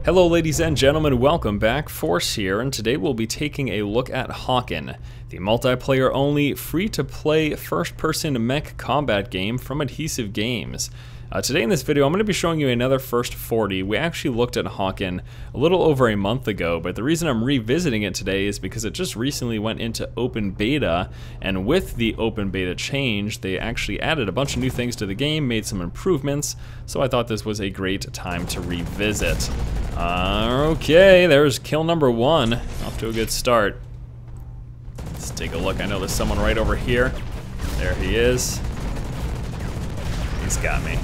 Hello ladies and gentlemen, welcome back. Force here, and today we'll be taking a look at Hawken, the multiplayer only free-to-play first-person mech combat game from Adhesive Games. Today in this video I'm going to be showing you another first 40. We actually looked at Hawken a little over a month ago, but the reason I'm revisiting it today is because it just recently went into open beta, and with the open beta change they actually added a bunch of new things to the game, made some improvements, so I thought this was a great time to revisit. Okay, there's kill number 1, off to a good start. Let's take a look. I know there's someone right over here. There he is. He's got me.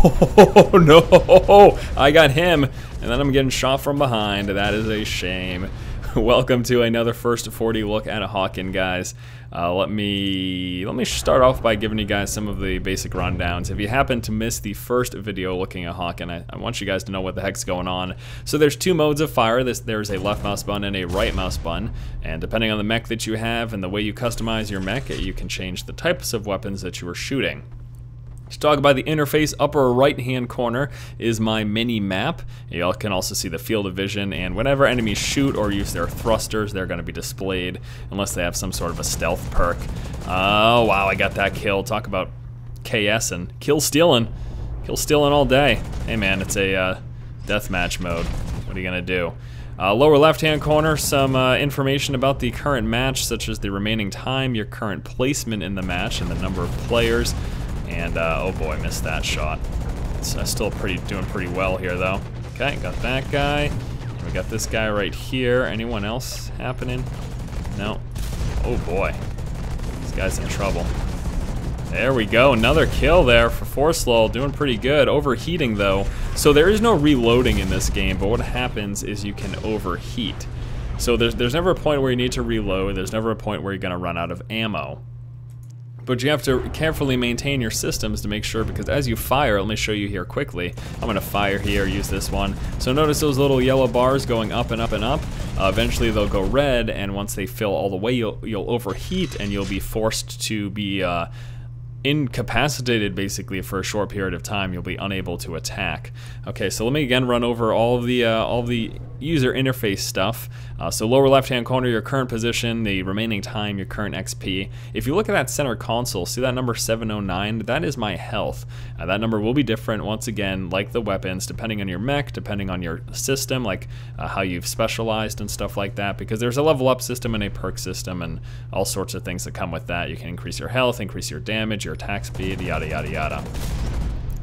Oh no, I got him, and then I'm getting shot from behind. That is a shame. Welcome to another first 40 look at a Hawken, guys. Let me start off by giving you guys some of the basic rundowns. If you happen to miss the first video looking at Hawken, I want you guys to know what the heck's going on. So there's two modes of fire. There's a left mouse button and a right mouse button, and depending on the mech that you have and the way you customize your mech, you can change the types of weapons that you are shooting. To talk about the interface, upper right hand corner is my mini map. You can also see the field of vision, and whenever enemies shoot or use their thrusters, they're going to be displayed unless they have some sort of a stealth perk. Oh wow, I got that kill. Talk about KS and kill stealing all day. Hey man, it's a deathmatch mode. What are you gonna do? Lower left hand corner, some information about the current match, such as the remaining time, your current placement in the match, and the number of players. And oh boy, missed that shot. It's still doing pretty well here though. Okay, got that guy. We got this guy right here. Anyone else happening? No. Oh boy, this guy's in trouble. There we go, another kill there for Force Lull, doing pretty good. Overheating though. So there is no reloading in this game, but what happens is you can overheat. So there's never a point where you need to reload. There's never a point where you're gonna run out of ammo. But you have to carefully maintain your systems to make sure, because as you fire, let me show you here quickly. I'm gonna fire here, use this one. So notice those little yellow bars going up and up and up. Eventually they'll go red, and once they fill all the way, you'll overheat, and you'll be forced to be incapacitated basically for a short period of time. You'll be unable to attack. Okay, so let me again run over all of the user interface stuff. So lower left hand corner, your current position, the remaining time, your current XP. If you look at that center console, see that number 709? That is my health. That number will be different once again, like the weapons, depending on your mech, depending on your system, like how you've specialized and stuff like that, because there's a level up system and a perk system and all sorts of things that come with that. You can increase your health, increase your damage, your attack speed, yada yada yada.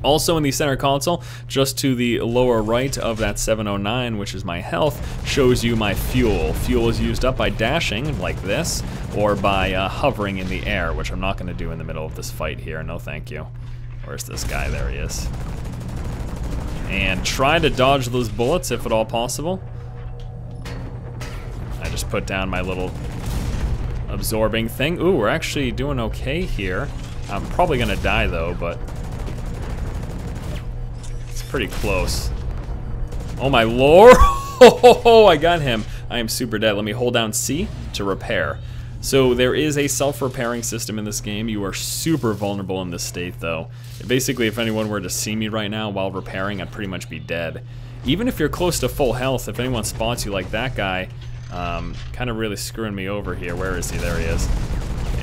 Also in the center console, just to the lower right of that 709, which is my health, shows you my fuel. Fuel is used up by dashing, like this, or by hovering in the air, which I'm not going to do in the middle of this fight here. No thank you. Where's this guy? There he is. And try to dodge those bullets if at all possible. I just put down my little absorbing thing. Ooh, we're actually doing okay here. I'm probably going to die though, but pretty close. Oh my lord. Oh, I got him. I am super dead. Let me hold down C to repair. So there is a self-repairing system in this game. You are super vulnerable in this state though. Basically, if anyone were to see me right now while repairing, I'd pretty much be dead. Even if you're close to full health, if anyone spots you like that guy, kind of really screwing me over here. Where is he? There he is.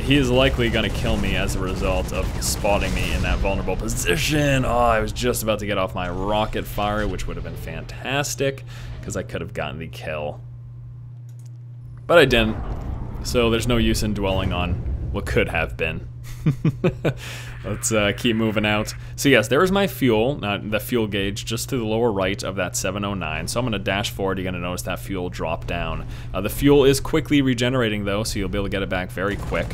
He is likely going to kill me as a result of spotting me in that vulnerable position. Oh, I was just about to get off my rocket fire, which would have been fantastic, because I could have gotten the kill. But I didn't, so there's no use in dwelling on what could have been. Let's keep moving out. So yes, there is my fuel, the fuel gauge, just to the lower right of that 709. So I'm going to dash forward. You're going to notice that fuel drop down. The fuel is quickly regenerating though, so you'll be able to get it back very quick.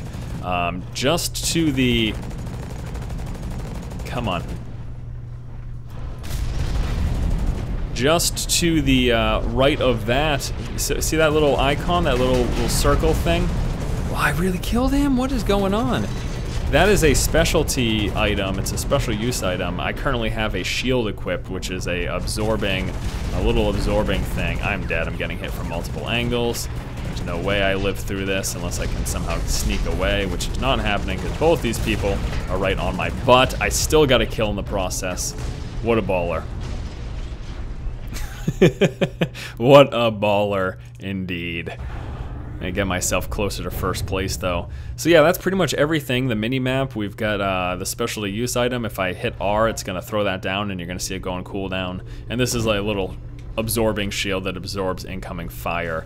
Just to the... Come on. Just to the right of that, see that little icon, that little circle thing? Wow, I really killed him? What is going on? That is a specialty item. It's a special use item. I currently have a shield equipped, which is a little absorbing thing. I'm dead. I'm getting hit from multiple angles. There's no way I live through this unless I can somehow sneak away, which is not happening because both these people are right on my butt. I still got a kill in the process. What a baller. What a baller indeed. I get myself closer to first place though. So yeah, that's pretty much everything. The mini-map, we've got the specialty use item. If I hit R, it's gonna throw that down and you're gonna see it go on cooldown. And this is like a little absorbing shield that absorbs incoming fire.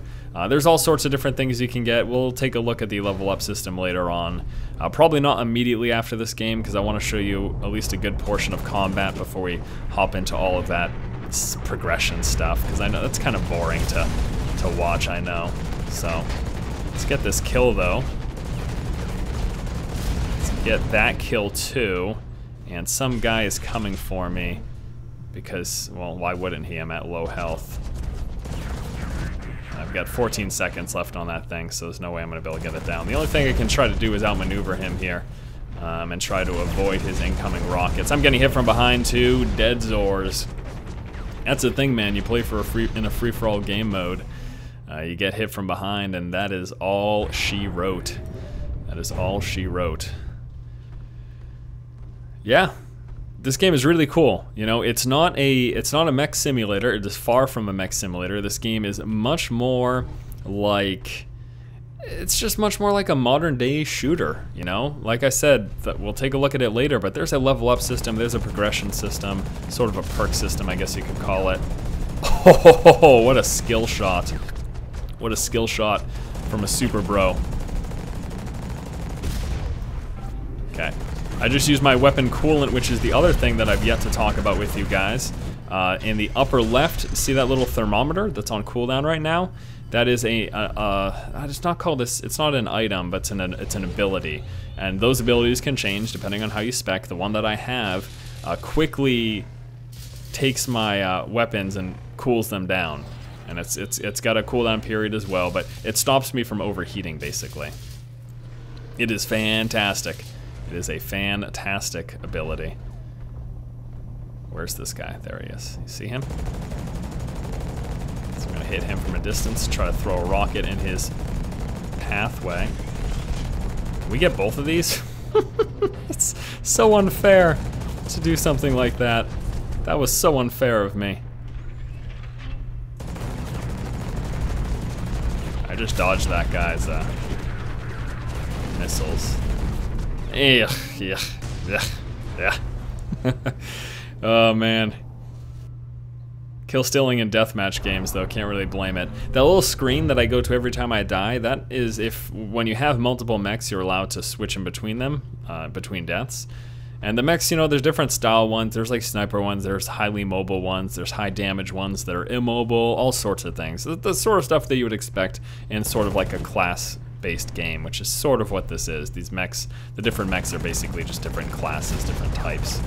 There's all sorts of different things you can get. We'll take a look at the level up system later on. Probably not immediately after this game because I want to show you at least a good portion of combat before we hop into all of that progression stuff, because I know that's kind of boring to watch, I know. So let's get this kill though. Let's get that kill too. And some guy is coming for me because, well, why wouldn't he? I'm at low health. I've got 14 seconds left on that thing, so there's no way I'm going to be able to get it down. The only thing I can try to do is outmaneuver him here and try to avoid his incoming rockets. I'm getting hit from behind too. Dead Zors. That's the thing, man. You play for in a free-for-all game mode. You get hit from behind, and that is all she wrote. That is all she wrote. Yeah. This game is really cool. You know, it's not a mech simulator. It is far from a mech simulator. This game is much more like, it's just much more like a modern day shooter, you know? Like I said, we'll take a look at it later, but there's a level up system, there's a progression system, sort of a perk system, I guess you could call it. Oh, what a skill shot. What a skill shot from a super bro. Okay. I just used my weapon coolant, which is the other thing that I've yet to talk about with you guys. In the upper left, see that little thermometer that's on cooldown right now? That is it's not called this, it's not an item, but it's an ability. And those abilities can change depending on how you spec. The one that I have quickly takes my weapons and cools them down. And it's got a cooldown period as well, but it stops me from overheating basically. It is fantastic. It is a fantastic ability. Where's this guy? There he is. You see him? So I'm gonna hit him from a distance, try to throw a rocket in his pathway. Can we get both of these? It's so unfair to do something like that. That was so unfair of me. I just dodged that guy's missiles. Yeah. Oh man. Kill stealing in deathmatch games though, can't really blame it. That little screen that I go to every time I die, that is when you have multiple mechs, you're allowed to switch in between them, between deaths. And the mechs, you know, there's different style ones. There's like sniper ones, there's highly mobile ones, there's high damage ones that are immobile, all sorts of things. The sort of stuff that you would expect in sort of like a class-based game, which is sort of what this is. These mechs, the different mechs are basically just different classes, different types.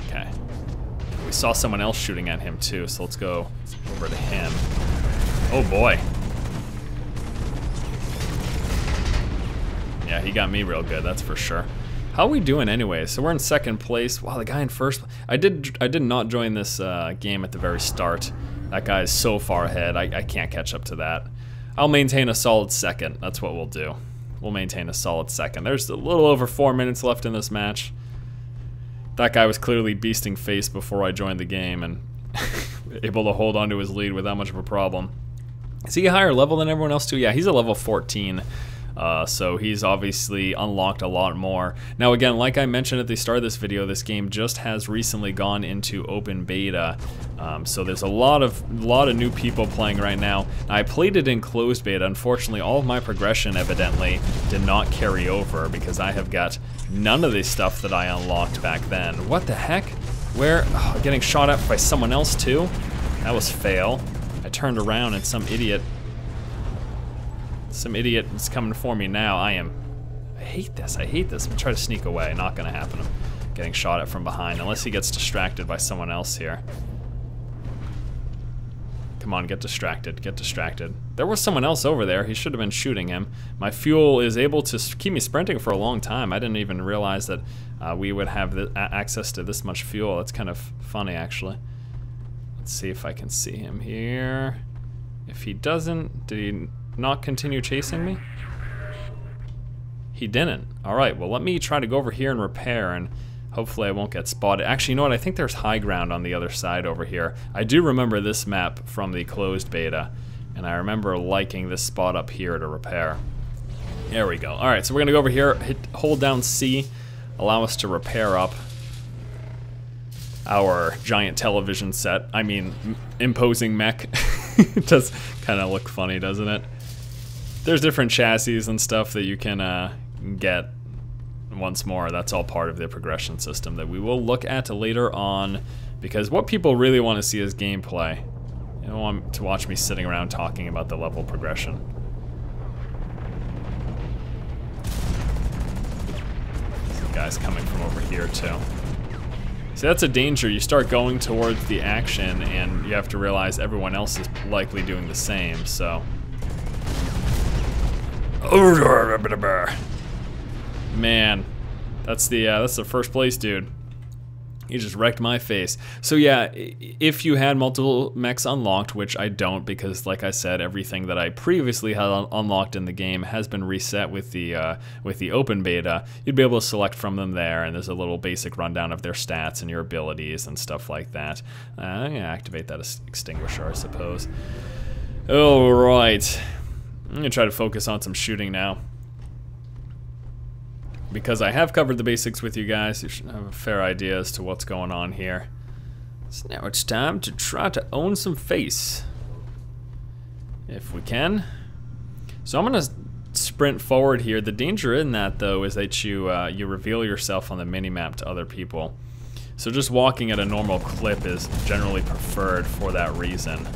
Okay. We saw someone else shooting at him too, so let's go over to him. Oh boy. Yeah, he got me real good, that's for sure. How are we doing anyway? So we're in second place. Wow, the guy in first. I did not join this game at the very start. That guy is so far ahead. I can't catch up to that. I'll maintain a solid second. That's what we'll do. We'll maintain a solid second. There's a little over 4 minutes left in this match. That guy was clearly beasting face before I joined the game and able to hold on to his lead without much of a problem. Is he a higher level than everyone else too? Yeah, he's a level 14. So he's obviously unlocked a lot more. Now again, like I mentioned at the start of this video, this game just has recently gone into open beta. So there's a lot of new people playing right now. I played it in closed beta. Unfortunately, all of my progression evidently did not carry over because I have got none of the stuff that I unlocked back then. What the heck? Where? Oh, getting shot at by someone else too? That was fail. I turned around and some idiot is coming for me now. I hate this. I hate this. I'm gonna try to sneak away. Not gonna happen. I'm getting shot at from behind unless he gets distracted by someone else here. Come on, get distracted. Get distracted. There was someone else over there. He should have been shooting him. My fuel is able to keep me sprinting for a long time. I didn't even realize that we would have access to this much fuel. That's kind of funny, actually. Let's see if I can see him here. If he doesn't, did he not continue chasing me? He didn't. All right, well, let me try to go over here and repair, and hopefully I won't get spotted. Actually, you know what? I think there's high ground on the other side over here. I do remember this map from the closed beta, and I remember liking this spot up here to repair. There we go. All right, so we're gonna go over here, hold down C, allow us to repair up our giant television set. I mean, imposing mech. It does kind of look funny, doesn't it? There's different chassis and stuff that you can get. Once more, that's all part of the progression system that we will look at later on, because what people really want to see is gameplay. They don't want to watch me sitting around talking about the level progression. Some guys coming from over here too. See, that's a danger. You start going towards the action and you have to realize everyone else is likely doing the same, so. Man, that's the first place dude. He just wrecked my face. So yeah, if you had multiple mechs unlocked, which I don't, because like I said, everything that I previously had unlocked in the game has been reset with the open beta, you'd be able to select from them there, and there's a little basic rundown of their stats and your abilities and stuff like that. I'm gonna activate that extinguisher, I suppose. All right, I'm gonna try to focus on some shooting now, because I have covered the basics with you guys. You should have a fair idea as to what's going on here. So now it's time to try to own some face, if we can. So I'm gonna sprint forward here. The danger in that, though, is that you reveal yourself on the mini-map to other people. So just walking at a normal clip is generally preferred for that reason.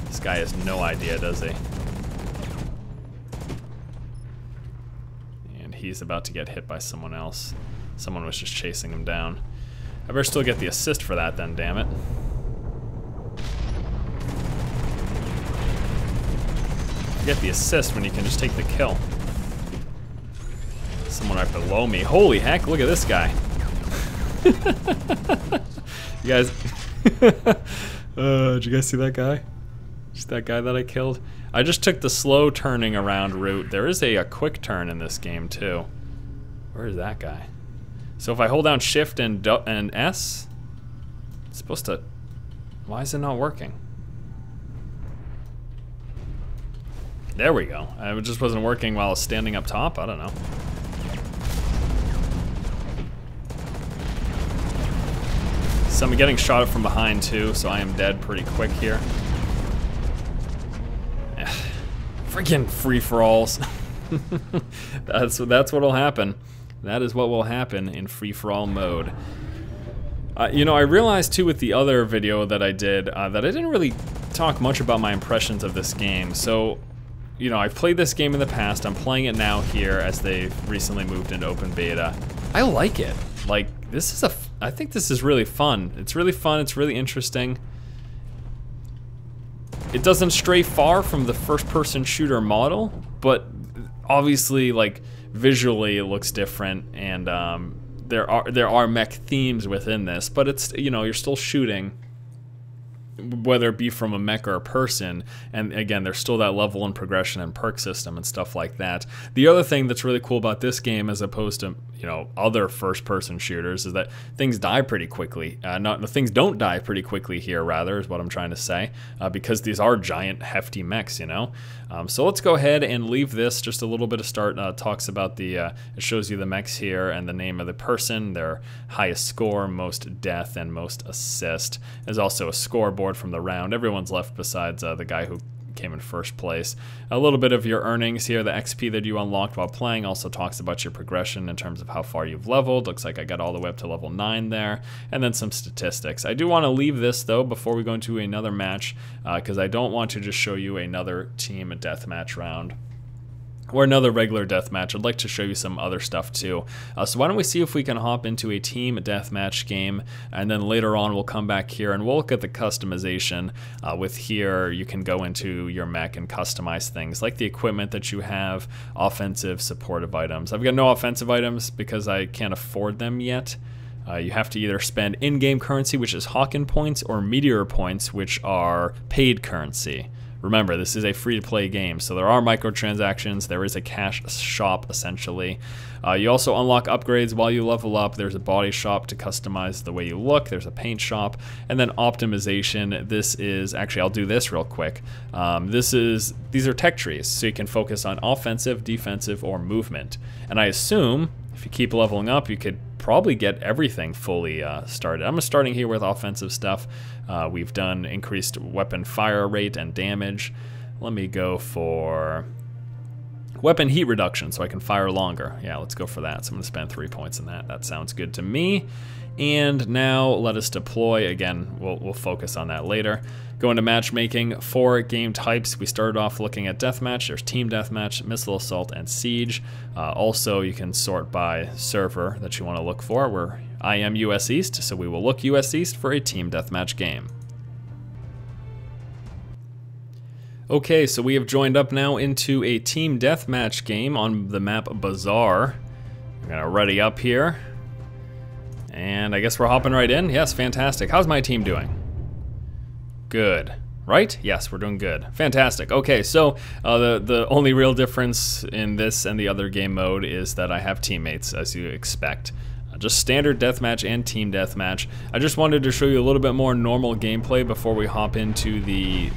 This guy has no idea, does he? He's about to get hit by someone else. Someone was just chasing him down. I better still get the assist for that then, damn it. You get the assist when you can just take the kill. Someone right below me. Holy heck, look at this guy. You guys, did you guys see that guy? Just that guy that I killed? I just took the slow turning around route. There is a quick turn in this game too. Where is that guy? So if I hold down Shift and S, it's supposed to... Why is it not working? There we go. It just wasn't working while I was standing up top. I don't know. So I'm getting shot at from behind too, so I am dead pretty quick here. Freaking free-for-alls. That's what'll happen. That is what will happen in free-for-all mode. You know, I realized too with the other video that I did that I didn't really talk much about my impressions of this game. So, you know, I've played this game in the past. I'm playing it now here as they've recently moved into open beta. I like it. Like, I think this is really fun. It's really fun. It's really interesting. It doesn't stray far from the first-person shooter model, but obviously, like, visually it looks different, and there are mech themes within this, but it's, you know, you're still shooting, whether it be from a mech or a person, and again, there's still that level and progression and perk system and stuff like that. The other thing that's really cool about this game, as opposed to, you know, other first-person shooters, is that things die pretty quickly. Things don't die pretty quickly here, rather, is what I'm trying to say, because these are giant, hefty mechs, you know? So let's go ahead and leave this. Just a little bit of start talks about the, it shows you the mechs here and the name of the person, their highest score, most death, and most assist. There's also a scoreboard from the round. Everyone's left besides the guy who came in first place. A little bit of your earnings here, the XP that you unlocked while playing, also talks about your progression in terms of how far you've leveled. Looks like I got all the way up to level 9 there, and then some statistics. I do want to leave this though before we go into another match, because I don't want to just show you another team deathmatch round or another regular deathmatch. I'd like to show you some other stuff too. So why don't we see if we can hop into a team deathmatch game, and then later on we'll come back here and we'll look at the customization. With here, you can go into your mech and customize things like the equipment that you have, offensive, supportive items. I've got no offensive items because I can't afford them yet. You have to either spend in-game currency, which is Hawken points, or meteor points, which are paid currency. Remember, this is a free-to-play game, so there are microtransactions. There is a cash shop, essentially. You also unlock upgrades while you level up. There's a body shop to customize the way you look. There's a paint shop. And then optimization. This is... Actually, I'll do this real quick. These are tech trees, so you can focus on offensive, defensive, or movement. And I assume, if you keep leveling up, you could probably get everything fully started. I'm starting here with offensive stuff. We've done increased weapon fire rate and damage. Let me go for weapon heat reduction so I can fire longer. Yeah, let's go for that. So I'm going to spend 3 points in that. That sounds good to me. And now let us deploy. Again, we'll focus on that later. Go into matchmaking. 4 game types. We started off looking at deathmatch. There's team deathmatch, missile assault, and siege. Also, you can sort by server that you want to look for. I am US East, so we will look US East for a team deathmatch game. Okay, so we have joined up now into a team deathmatch game on the map Bazaar. We're gonna ready up here. And I guess we're hopping right in. Yes, fantastic. How's my team doing? Good. Right? Yes, we're doing good. Fantastic. Okay, so the only real difference in this and the other game mode is that I have teammates, as you expect. Just standard deathmatch and team deathmatch. I just wanted to show you a little bit more normal gameplay before we hop into the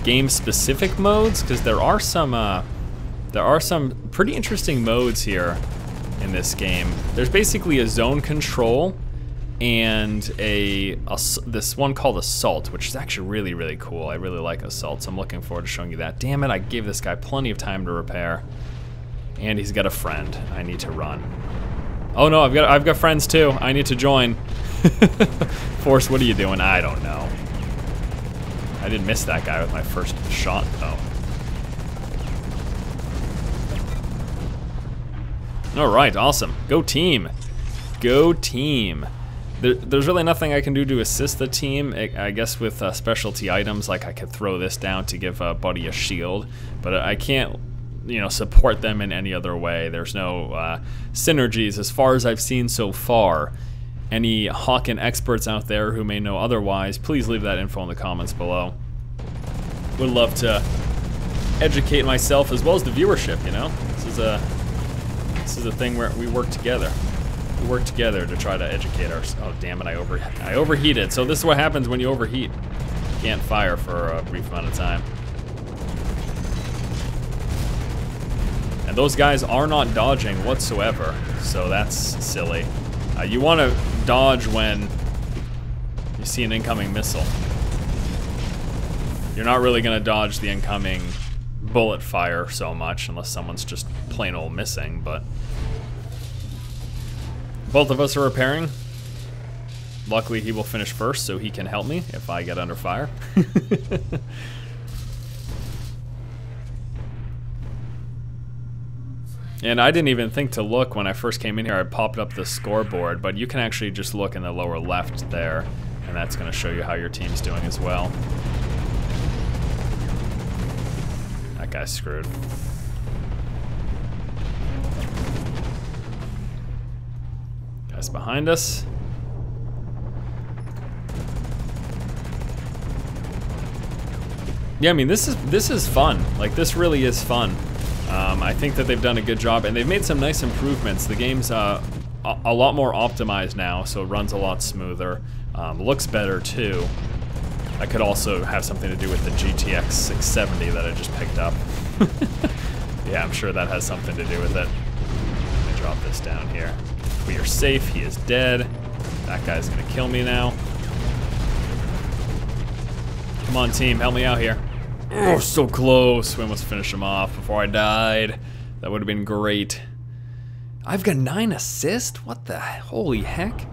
game-specific modes, because there are some pretty interesting modes here in this game. There's basically a zone control and this one called Assault, which is actually really, really cool. I really like Assault, so I'm looking forward to showing you that. Damn it, I gave this guy plenty of time to repair. And he's got a friend. I need to run. Oh no, I've got friends too. I need to join. Force, what are you doing? I don't know. I didn't miss that guy with my first shot though. Alright, awesome. Go team. Go team. There's really nothing I can do to assist the team. I guess with specialty items, like I could throw this down to give a buddy a shield, but I can't, you know, support them in any other way. There's no synergies as far as I've seen so far. Any Hawken experts out there who may know otherwise, please leave that info in the comments below. Would love to educate myself as well as the viewership, you know? This is a thing where we work together. We work together to try to educate ourselves. Oh damn it, I overheated. So this is what happens when you overheat. You can't fire for a brief amount of time. And those guys are not dodging whatsoever, so that's silly. You want to dodge when you see an incoming missile. You're not really going to dodge the incoming bullet fire so much, unless someone's just plain old missing, but... Both of us are repairing. Luckily, he will finish first, so he can help me if I get under fire. And I didn't even think to look when I first came in here. I popped up the scoreboard, but you can actually just look in the lower left there, and that's going to show you how your team's doing as well. That guy's screwed. Guys behind us. Yeah, I mean, this is fun. Like, this really is fun. I think that they've done a good job, and they've made some nice improvements. The game's a lot more optimized now, so it runs a lot smoother. Looks better too. That could also have something to do with the GTX 670 that I just picked up. Yeah, I'm sure that has something to do with it. Let me drop this down here. We are safe. He is dead. That guy's gonna kill me now. Come on, team, help me out here. Oh, so close. We almost finished him off before I died. That would have been great. I've got 9 assists? What the holy heck?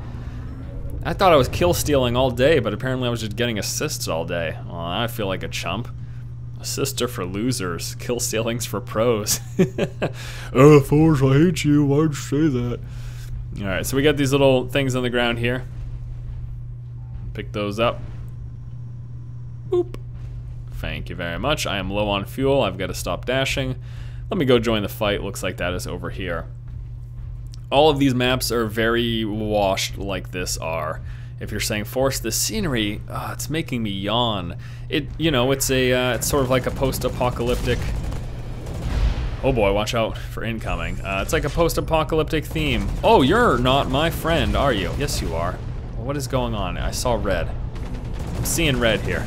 I thought I was kill stealing all day, but apparently I was just getting assists all day. Well, I feel like a chump. Assists are for losers. Kill stealing's for pros. Oh, Force, I hate you. Why'd you say that? Alright, so we got these little things on the ground here. Pick those up. Boop. Thank you very much. I am low on fuel. I've got to stop dashing. Let me go join the fight. Looks like that is over here. All of these maps are very washed like this are. If you're saying forest, the scenery, it's making me yawn. It's sort of like a post-apocalyptic. Oh boy, watch out for incoming. It's like a post-apocalyptic theme. Oh, you're not my friend, are you? Yes, you are. Well, what is going on? I saw red. I'm seeing red here.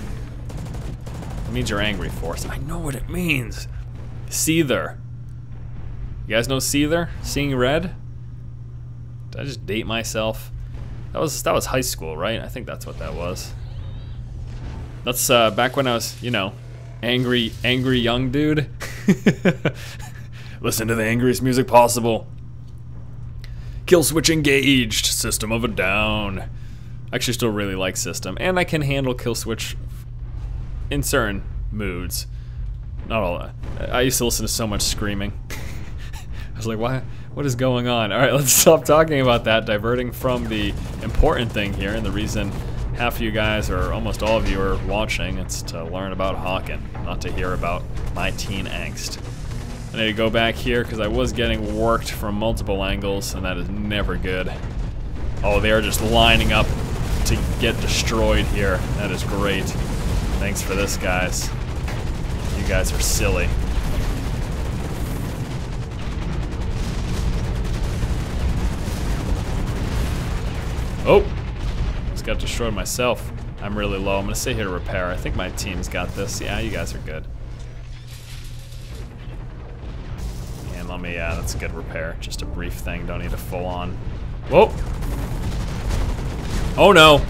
It means you're angry, Force. I know what it means. Seether. You guys know Seether? Seeing red? Did I just date myself? That was high school, right? I think that's what that was. That's back when I was, angry young dude. Listen to the angriest music possible. Kill switch engaged. System of a Down. I actually still really like System, and I can handle kill switch in certain moods. Not all that. I used to listen to so much screaming. I was like, why? What is going on? All right, let's stop talking about that, diverting from the important thing here, and the reason half of you guys, or almost all of you, are watching. It's to learn about Hawken, not to hear about my teen angst. I need to go back here because I was getting worked from multiple angles, and that is never good. Oh, they are just lining up to get destroyed here. That is great. Thanks for this, guys. You guys are silly. Oh! Just got destroyed myself. I'm really low. I'm gonna stay here to repair. I think my team's got this. Yeah, you guys are good. And let me, that's a good repair. Just a brief thing, don't need a full on. Whoa! Oh no!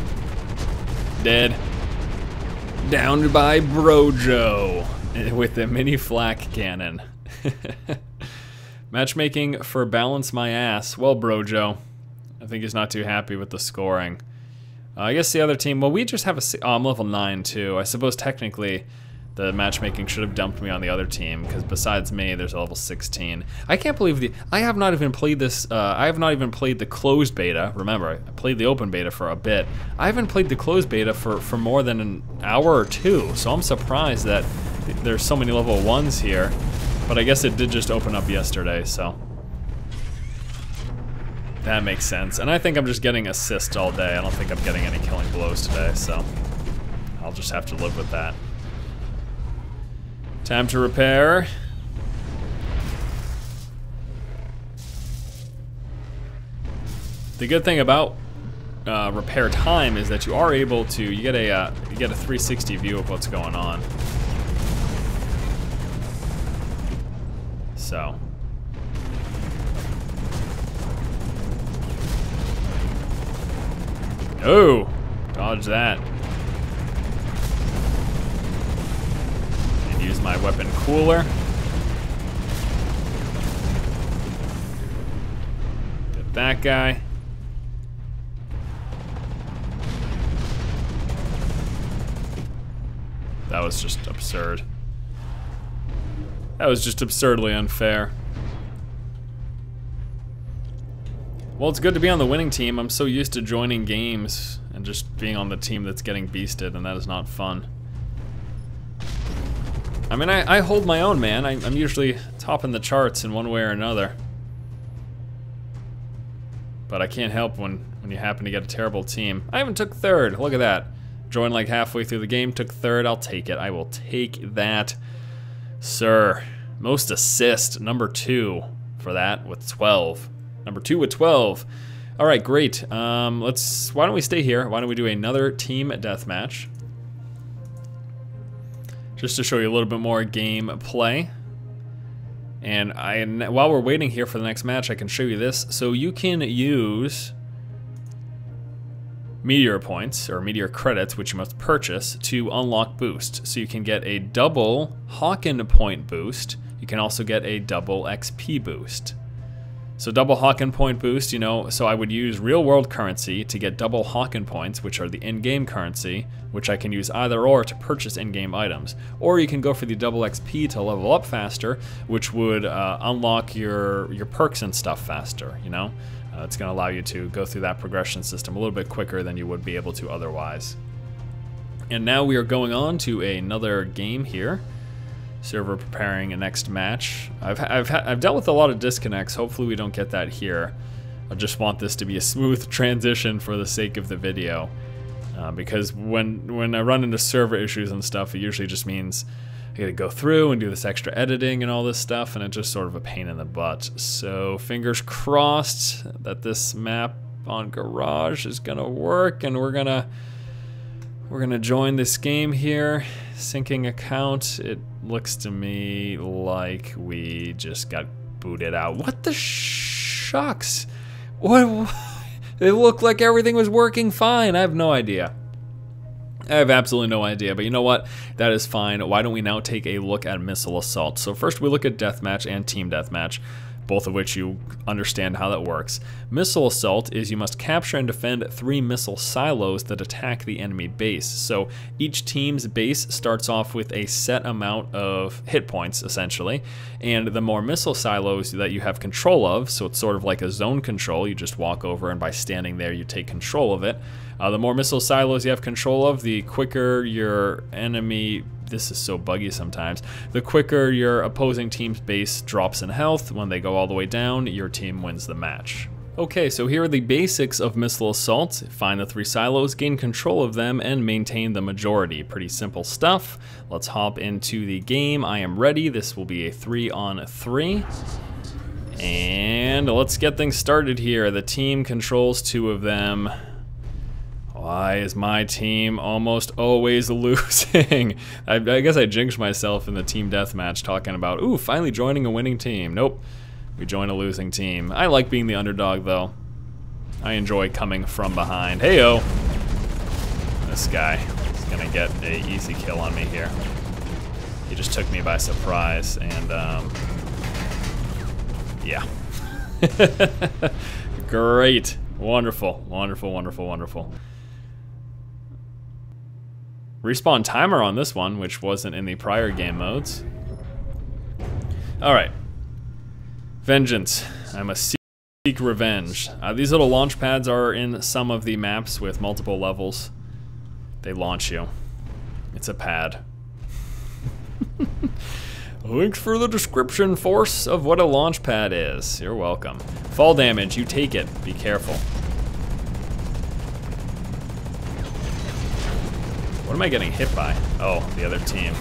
Dead. Downed by Brojo with the mini flak cannon. Matchmaking for balance my ass. Well, Brojo, I think he's not too happy with the scoring. I guess the other team, well, we just have a, I'm level 9 too. I suppose technically the matchmaking should have dumped me on the other team, because besides me, there's a level 16. I can't believe I have not even played this, I have not even played the closed beta. Remember, I played the open beta for a bit. I haven't played the closed beta for more than an hour or two, so I'm surprised that there's so many level 1s here. But I guess it did just open up yesterday, so that makes sense. And I think I'm just getting assists all day. I don't think I'm getting any killing blows today, so I'll just have to live with that. Time to repair. The good thing about repair time is that you are able to, you get a 360 view of what's going on. So. Oh, dodge that. And use my weapon cooler. Get that guy. That was just absurd. That was just absurdly unfair. Well, it's good to be on the winning team. I'm so used to joining games and just being on the team that's getting beasted, and that is not fun. I mean, I hold my own, man. I'm usually topping the charts in one way or another. But I can't help when you happen to get a terrible team. I even took third. Look at that. Joined like halfway through the game, took third. I'll take it. I will take that, sir. Most assist, number 2 for that with 12. Number 2 with 12. All right, great. Why don't we stay here? Why don't we do another team deathmatch? Just to show you a little bit more game play. And while we're waiting here for the next match, I can show you this. So you can use meteor points, or meteor credits, which you must purchase to unlock boost. So you can get a double Hawken point boost. You can also get a double XP boost. So double Hawken point boost, you know, so I would use real world currency to get double Hawken points, which are the in-game currency, which I can use either or to purchase in-game items. Or you can go for the double XP to level up faster, which would unlock your perks and stuff faster, you know? It's gonna allow you to go through that progression system a little bit quicker than you would be able to otherwise. And now we are going on to another game here. Server preparing a next match. I've dealt with a lot of disconnects. Hopefully we don't get that here. I just want this to be a smooth transition for the sake of the video. Because when I run into server issues and stuff, it usually just means I gotta go through and do this extra editing and all this stuff, and it's just sort of a pain in the butt. So fingers crossed that this map on Garage is gonna work, and we're gonna join this game here. Syncing account. It looks to me like we just got booted out. What the shucks? What? It looked like everything was working fine. I have no idea. I have absolutely no idea, but you know what? That is fine. Why don't we now take a look at Missile Assault? So first we look at Deathmatch and Team Deathmatch, both of which you understand how that works. Missile Assault is you must capture and defend 3 missile silos that attack the enemy base. So each team's base starts off with a set amount of hit points, essentially, and the more missile silos that you have control of, so it's sort of like a zone control, you just walk over and by standing there you take control of it. The more missile silos you have control of, the quicker your enemy, this is so buggy sometimes, the quicker your opposing team's base drops in health. When they go all the way down, your team wins the match. Okay, so here are the basics of Missile Assault. Find the 3 silos, gain control of them, and maintain the majority. Pretty simple stuff. Let's hop into the game. I am ready. This will be a 3-on-3. And let's get things started here. The team controls 2 of them. Why is my team almost always losing? I guess I jinxed myself in the team deathmatch talking about, ooh, finally joining a winning team. Nope, we join a losing team. I like being the underdog though. I enjoy coming from behind. Hey-o! This guy is gonna get an easy kill on me here. He just took me by surprise and yeah. Great, wonderful, wonderful, wonderful, wonderful. Respawn timer on this one, which wasn't in the prior game modes. Alright. Vengeance. I must seek revenge. These little launch pads are in some of the maps with multiple levels. They launch you. It's a pad. Thanks for the description, Force, of what a launch pad is. You're welcome. Fall damage, you take it. Be careful. What am I getting hit by? Oh, the other team.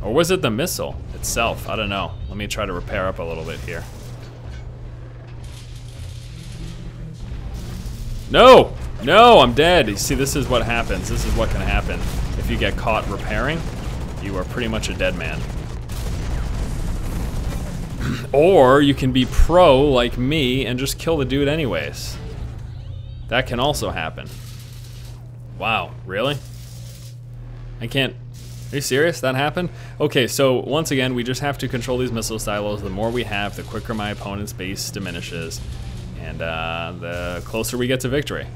Or was it the missile itself? I don't know. Let me try to repair up a little bit here. No! No, I'm dead. You see, this is what happens. This is what can happen. If you get caught repairing, you are pretty much a dead man. Or you can be pro like me and just kill the dude anyways. That can also happen. Wow, really? I can't, are you serious? That happened? Okay, so once again, we just have to control these missile silos. The more we have, the quicker my opponent's base diminishes. And the closer we get to victory.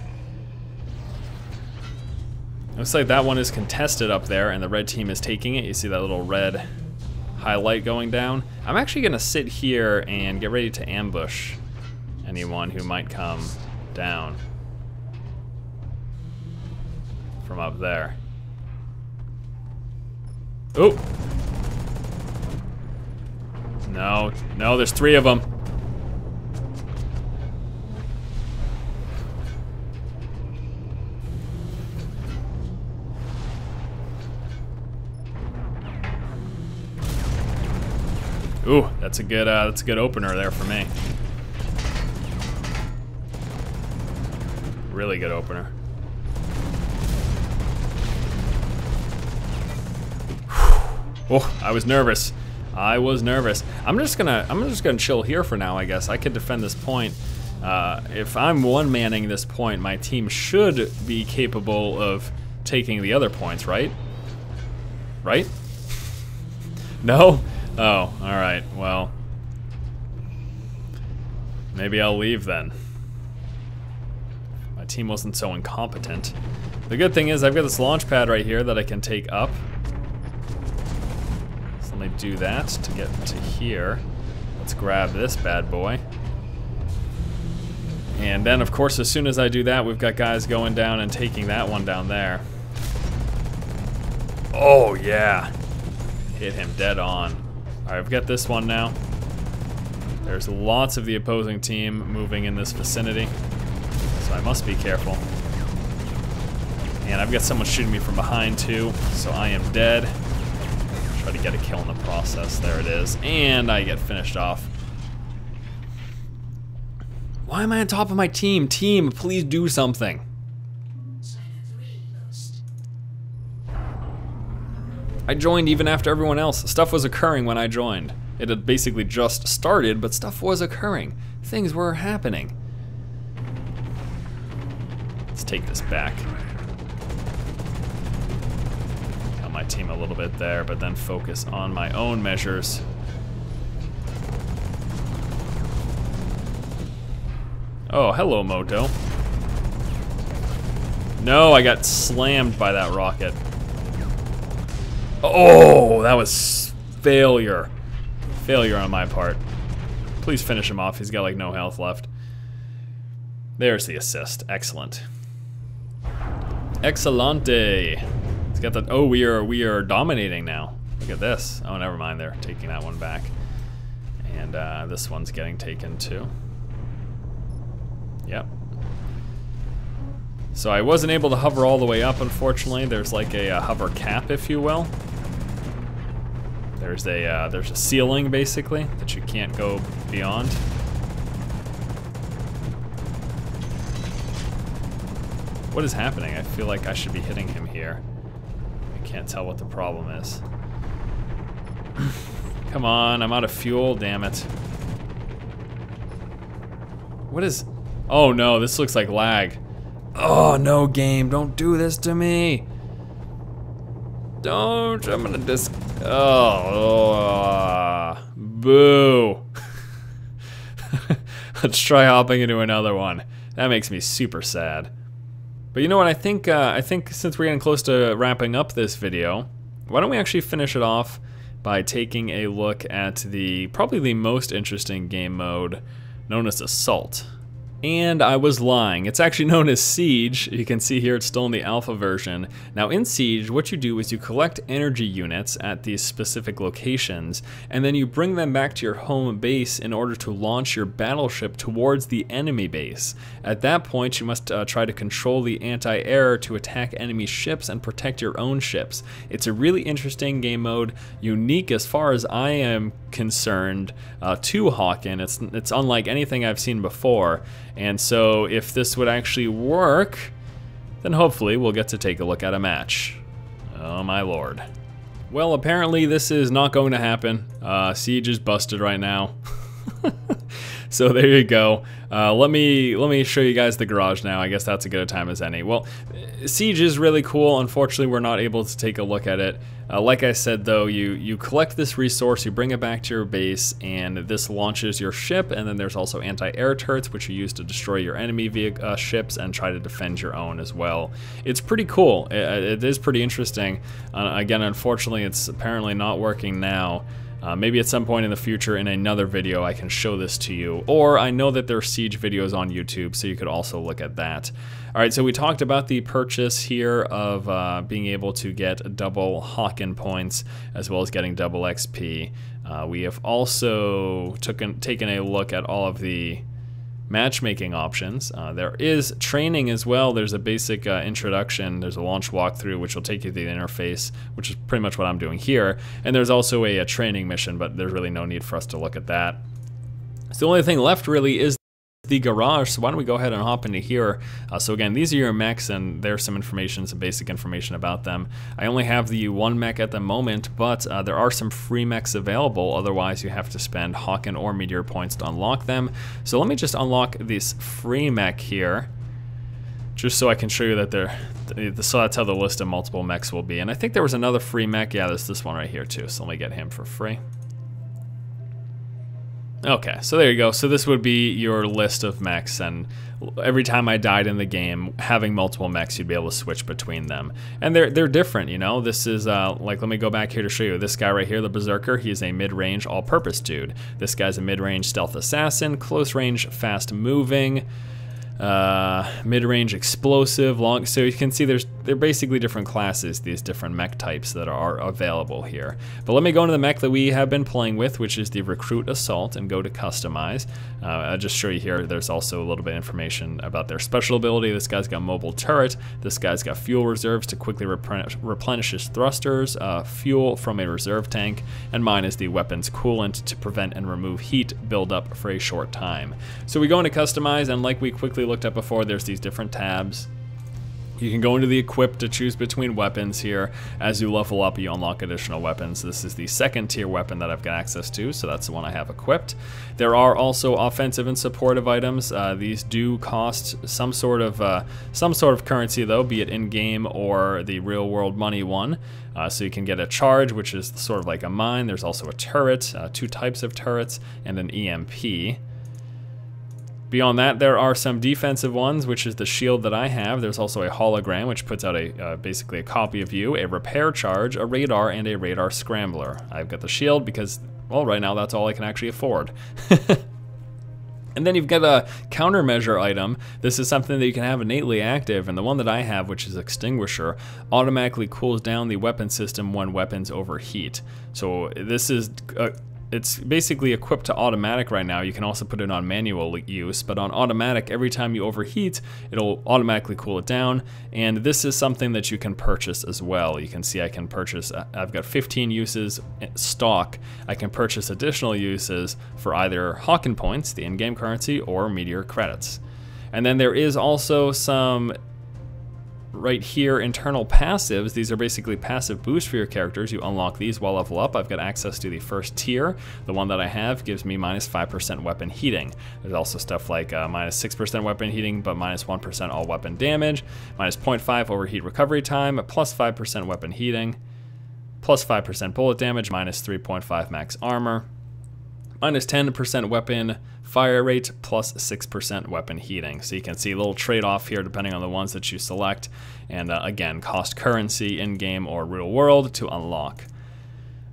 Looks like that one is contested up there and the red team is taking it. You see that little red highlight going down? I'm actually gonna sit here and get ready to ambush anyone who might come down from up there. Oh! No, no, there's 3 of them. Ooh, that's a good opener there for me. Really good opener. Oh, I was nervous. I was nervous. I'm just gonna chill here for now, I guess. I could defend this point. If I'm one-manning this point, my team should be capable of taking the other points, right? Right? No? Oh, alright, well. Maybe I'll leave then. My team wasn't so incompetent. The good thing is I've got this launch pad right here that I can take up. So let me do that to get to here. Let's grab this bad boy. And then, of course, as soon as I do that, we've got guys going down and taking that one down there. Oh, yeah. Hit him dead on. All right, I've got this one now. There's lots of the opposing team moving in this vicinity, so I must be careful. And I've got someone shooting me from behind too, so I am dead. Try to get a kill in the process. There it is. And I get finished off. Why am I on top of my team? Team, please do something. I joined even after everyone else. Stuff was occurring when I joined. It had basically just started, but stuff was occurring. Things were happening. Let's take this back. Got my team a little bit there, but then focus on my own measures. Oh, hello, Moto. No, I got slammed by that rocket. Oh, that was failure. Failure on my part. Please finish him off. He's got like no health left. There's the assist. Excellent. Excellente. He's got the. Oh, we are dominating now. Look at this. Oh, never mind. They're taking that one back, and this one's getting taken too. Yep. So I wasn't able to hover all the way up, unfortunately. There's like a hover cap, if you will. There's a ceiling, basically, that you can't go beyond. What is happening? I feel like I should be hitting him here. I can't tell what the problem is. Come on, I'm out of fuel, damn it. What is... Oh no, this looks like lag. Oh no, game, don't do this to me. Don't, I'm gonna just... Boo. Let's try hopping into another one. That makes me super sad. But you know what, I think since we're getting close to wrapping up this video, why don't we actually finish it off by taking a look at probably the most interesting game mode, known as Assault. And I was lying. It's actually known as Siege. You can see here it's still in the alpha version. Now in Siege, what you do is you collect energy units at these specific locations, and then you bring them back to your home base in order to launch your battleship towards the enemy base. At that point, you must try to control the anti-air to attack enemy ships and protect your own ships. It's a really interesting game mode, unique as far as I am concerned to Hawken. It's unlike anything I've seen before. And so if this would actually work, then hopefully we'll get to take a look at a match. Oh my lord. Well, apparently this is not going to happen. Siege is busted right now. So there you go. Let me show you guys the garage now. I guess that's as good a time as any. Well, Siege is really cool. Unfortunately, we're not able to take a look at it. Like I said though, you collect this resource, you bring it back to your base, and this launches your ship, and then there's also anti-air turrets, which you use to destroy your enemy ships and try to defend your own as well. It's pretty cool. It is pretty interesting. Again, unfortunately, it's apparently not working now. Maybe at some point in the future in another video I can show this to you, or I know that there are Siege videos on YouTube, so you could also look at that. Alright, so we talked about the purchase here of being able to get double Hawken points as well as getting double XP. We have also taken a look at all of the matchmaking options. There is training as well. There's a basic introduction. There's a launch walkthrough which will take you to the interface, which is pretty much what I'm doing here. And there's also a training mission, but there's really no need for us to look at that. So the only thing left really is the garage, so why don't we go ahead and hop into here. So again, these are your mechs, and there's some information, some basic information about them. I only have the one mech at the moment, but there are some free mechs available. Otherwise you have to spend Hawken or Meteor points to unlock them. So let me just unlock this free mech here, just so I can show you that so that's how the list of multiple mechs will be. And I think there was another free mech. Yeah, there's this one right here too, so let me get him for free. Okay, so there you go. So this would be your list of mechs, and every time I died in the game, having multiple mechs, you'd be able to switch between them. And they're different, you know? This is, like, let me go back here to show you. This guy right here, the Berserker, he's a mid-range all-purpose dude. This guy's a mid-range stealth assassin, close-range fast-moving, mid-range explosive, long. So you can see there's they're basically different classes, these different mech types that are available here. But let me go into the mech that we have been playing with, which is the Recruit Assault, and go to Customize. I'll just show you here, there's also a little bit of information about their special ability. This guy's got mobile turret, this guy's got fuel reserves to quickly replenish his thrusters, fuel from a reserve tank, and mine is the weapon's coolant to prevent and remove heat buildup for a short time. So we go into Customize, and like we quickly looked at before, there's these different tabs. You can go into the equip to choose between weapons here. As you level up, you unlock additional weapons. This is the second tier weapon that I've got access to, so that's the one I have equipped. There are also offensive and supportive items. These do cost some sort of currency though, be it in-game or the real-world money one. So you can get a charge, which is sort of like a mine. There's also a turret, 2 types of turrets, and an EMP. Beyond that, there are some defensive ones, which is the shield that I have. There's also a hologram, which puts out basically a copy of you, a repair charge, a radar, and a radar scrambler. I've got the shield because, well, right now that's all I can actually afford. And then you've got a countermeasure item. This is something that you can have innately active, and the one that I have, which is Extinguisher, automatically cools down the weapon system when weapons overheat. So this is... it's basically equipped to automatic right now. You can also put it on manual use, but on automatic, every time you overheat, it'll automatically cool it down. And this is something that you can purchase as well. You can see I can purchase, I've got 15 uses stock. I can purchase additional uses for either Hawken points, the in-game currency, or Meteor credits. And then there is also some right here, internal passives. These are basically passive boosts for your characters. You unlock these while level up. I've got access to the first tier. The one that I have gives me minus 5% weapon heating. There's also stuff like minus 6% weapon heating, but minus 1% all weapon damage, minus 0.5 overheat recovery time, plus 5% weapon heating, plus 5% bullet damage, minus 3.5 max armor, minus 10% weapon fire rate, plus 6% weapon heating. So you can see a little trade-off here depending on the ones that you select. And again, cost currency in-game or real world to unlock.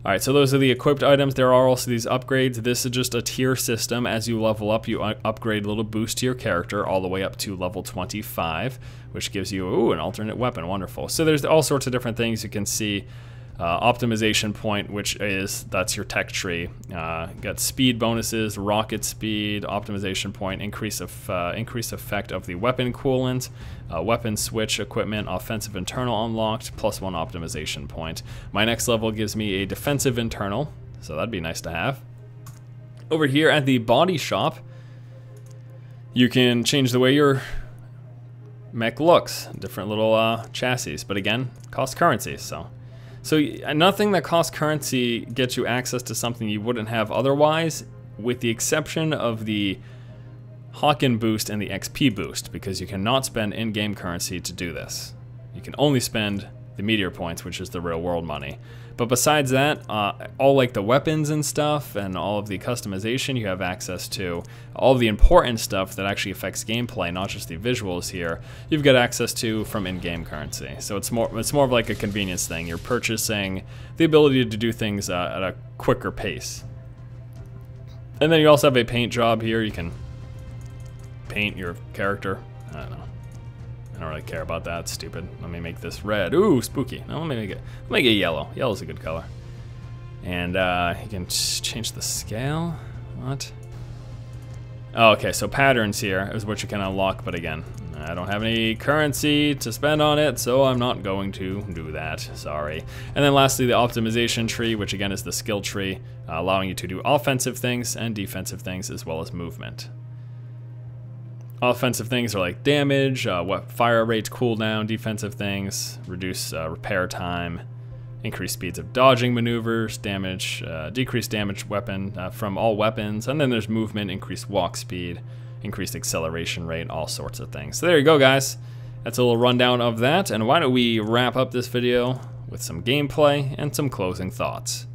Alright, so those are the equipped items. There are also these upgrades. This is just a tier system. As you level up, you upgrade a little boost to your character all the way up to level 25, which gives you, an alternate weapon. Wonderful. So there's all sorts of different things you can see. Optimization point, which is, that's your tech tree. Got speed bonuses, rocket speed, optimization point, increased effect of the weapon coolant, weapon switch equipment, offensive internal unlocked, +1 optimization point. My next level gives me a defensive internal, so that'd be nice to have. Over here at the body shop, you can change the way your mech looks, different little chassis, but again, cost currency, so nothing that costs currency gets you access to something you wouldn't have otherwise, with the exception of the Hawken boost and the XP boost, because you cannot spend in-game currency to do this. You can only spend the Meteor points, which is the real world money. But besides that, all like the weapons and stuff and all of the customization you have access to, all of the important stuff that actually affects gameplay, not just the visuals here, you've got access to from in-game currency. So it's more of like a convenience thing. You're purchasing the ability to do things at a quicker pace. And then you also have a paint job here. You can paint your character. I don't know. I don't really care about that. It's stupid. Let me make this red. Ooh, spooky. No, let me make it yellow. Yellow's a good color. And you can change the scale. What? Oh, okay, so patterns here is what you can unlock, but again, I don't have any currency to spend on it, so I'm not going to do that. Sorry. And then lastly, the optimization tree, which again is the skill tree, allowing you to do offensive things and defensive things as well as movement. Offensive things are like damage, fire rate, cooldown. Defensive things reduce repair time, increase speeds of dodging maneuvers, damage, decreased damage weapon from all weapons, and then there's movement, increased walk speed, increased acceleration rate, all sorts of things. So there you go, guys. That's a little rundown of that, and why don't we wrap up this video with some gameplay and some closing thoughts.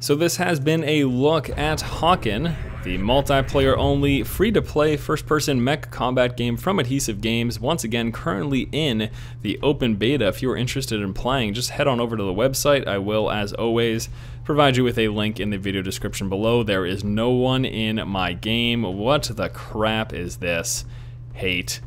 So this has been a look at Hawken, the multiplayer-only, free-to-play, first-person mech combat game from Adhesive Games. Once again, currently in the open beta. If you're interested in playing, just head on over to the website. I will, as always, provide you with a link in the video description below. There is no one in my game. What the crap is this? Hate.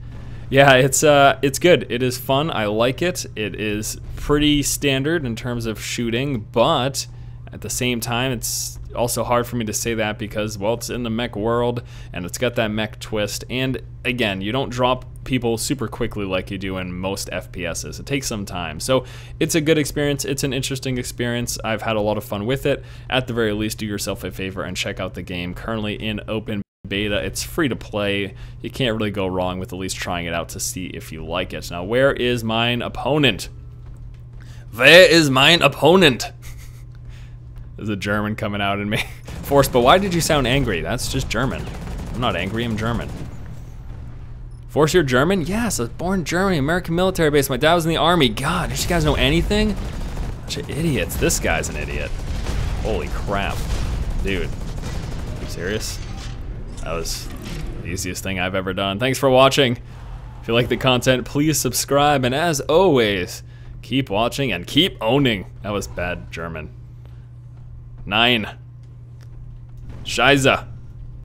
Yeah, it's good. It is fun. I like it. It is pretty standard in terms of shooting, but at the same time, it's also hard for me to say that because, well, it's in the mech world and it's got that mech twist. And again, you don't drop people super quickly like you do in most FPSs. It takes some time. So it's a good experience. It's an interesting experience. I've had a lot of fun with it. At the very least, do yourself a favor and check out the game. Currently in open beta. It's free to play. You can't really go wrong with at least trying it out to see if you like it. Now, where is mine opponent? Where is mine opponent? There's a German coming out in me. Force, but why did you sound angry? That's just German. I'm not angry, I'm German. Force, you're German? Yes, I was born in Germany, American military base. My dad was in the army. God, did you guys know anything? Bunch of idiots. This guy's an idiot. Holy crap. Dude, are you serious? That was the easiest thing I've ever done. Thanks for watching. If you like the content, please subscribe. And as always, keep watching and keep owning. That was bad German. 9. Scheiße.